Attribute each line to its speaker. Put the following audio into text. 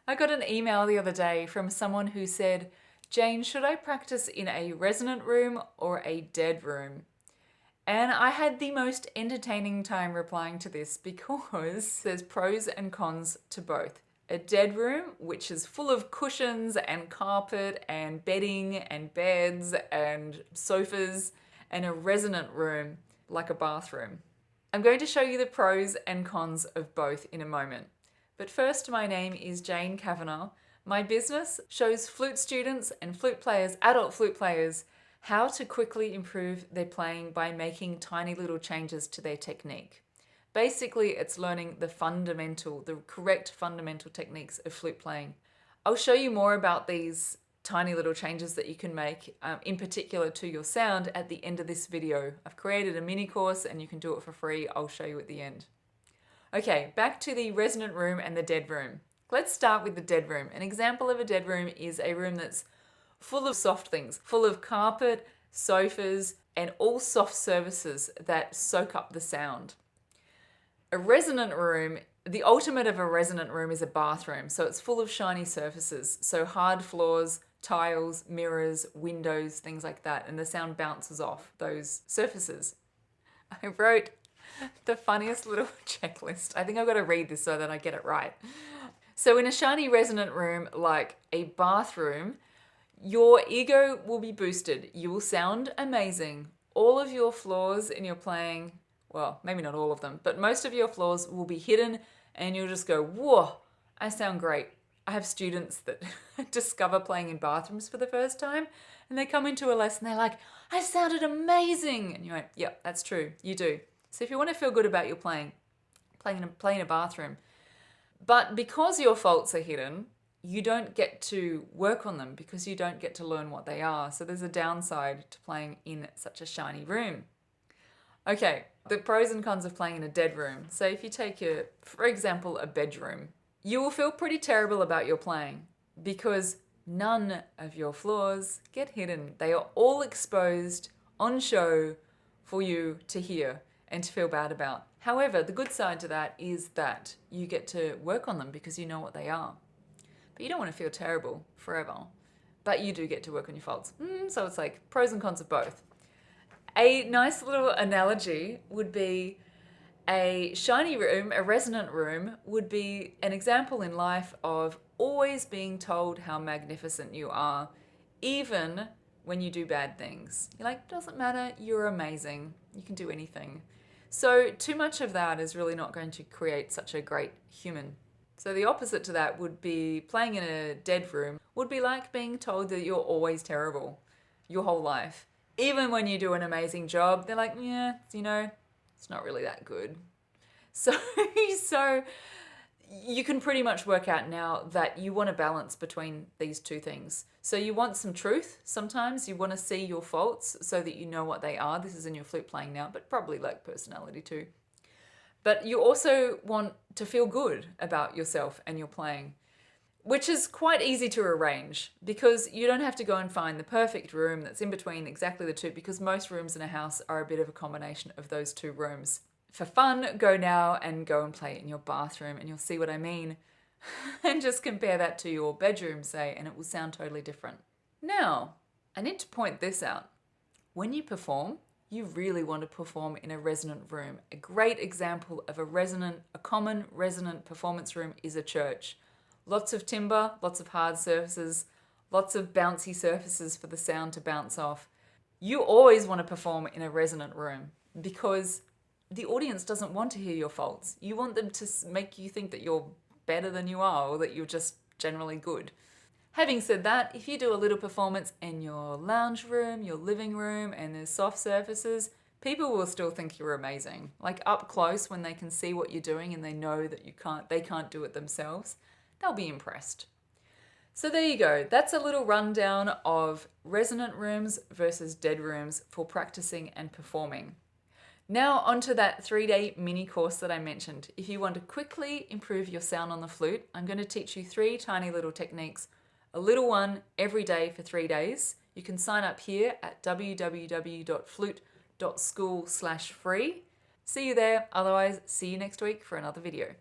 Speaker 1: I got an email the other day from someone who said, Jane, should I practice in a resonant room or a dead room? And I had the most entertaining time replying to this because there's pros and cons to both. A dead room, which is full of cushions and carpet and bedding and beds and sofas, and a resonant room like a bathroom. I'm going to show you the pros and cons of both in a moment. But first, my name is Jane Cavanagh. My business shows flute students and flute players, adult flute players, how to quickly improve their playing by making tiny little changes to their technique. Basically, it's learning the correct fundamental techniques of flute playing. I'll show you more about these tiny little changes that you can make, in particular to your sound, at the end of this video. I've created a mini course and you can do it for free. I'll show you at the end. Okay, back to the resonant room and the dead room. Let's start with the dead room. An example of a dead room is a room that's full of soft things, full of carpet, sofas, and all soft surfaces that soak up the sound. A resonant room, the ultimate of a resonant room is a bathroom. So it's full of shiny surfaces. So hard floors, tiles, mirrors, windows, things like that. And the sound bounces off those surfaces. I wrote the funniest little checklist. I think I've got to read this so that I get it right. So in a shiny resonant room like a bathroom, your ego will be boosted. You will sound amazing. All of your flaws in your playing, well, maybe not all of them, but most of your flaws will be hidden and you'll just go, whoa, I sound great. I have students that discover playing in bathrooms for the first time and they come into a lesson, they're like, I sounded amazing. And you're like, yep, that's true, you do. So if you want to feel good about your playing in a bathroom, but because your faults are hidden, you don't get to work on them because you don't get to learn what they are. So there's a downside to playing in such a shiny room. Okay, the pros and cons of playing in a dead room. So if you take, for example, a bedroom, you will feel pretty terrible about your playing because none of your flaws get hidden. They are all exposed on show for you to hear and to feel bad about. However, the good side to that is that you get to work on them because you know what they are. But you don't want to feel terrible forever. But you do get to work on your faults. So it's like pros and cons of both. A nice little analogy would be a shiny room, a resonant room, would be an example in life of always being told how magnificent you are, even when you do bad things. You're like, doesn't matter, you're amazing, you can do anything. So too much of that is really not going to create such a great human. So the opposite to that would be playing in a dead room would be like being told that you're always terrible your whole life. Even when you do an amazing job, they're like, yeah, it's not really that good. So you can pretty much work out now that you want a balance between these two things. So you want some truth. Sometimes you want to see your faults so that you know what they are. This is in your flute playing now, but probably like personality too. But you also want to feel good about yourself and your playing, which is quite easy to arrange because you don't have to go and find the perfect room that's in between exactly the two, because most rooms in a house are a bit of a combination of those two rooms. For fun, go now and go and play in your bathroom and you'll see what I mean. And just compare that to your bedroom, say, and it will sound totally different. Now, I need to point this out. When you perform, you really want to perform in a resonant room. A great example of a common resonant performance room is a church. Lots of timber, lots of hard surfaces, lots of bouncy surfaces for the sound to bounce off. You always want to perform in a resonant room because the audience doesn't want to hear your faults. You want them to make you think that you're better than you are or that you're just generally good. Having said that, if you do a little performance in your lounge room, your living room, and there's soft surfaces, people will still think you're amazing. Like up close when they can see what you're doing and they know that they can't do it themselves, they'll be impressed. So there you go. That's a little rundown of resonant rooms versus dead rooms for practicing and performing. Now onto that 3-day mini course that I mentioned. If you want to quickly improve your sound on the flute, I'm going to teach you 3 tiny little techniques, a little one every day for 3 days. You can sign up here at www.flute.school/free. See you there. Otherwise, see you next week for another video.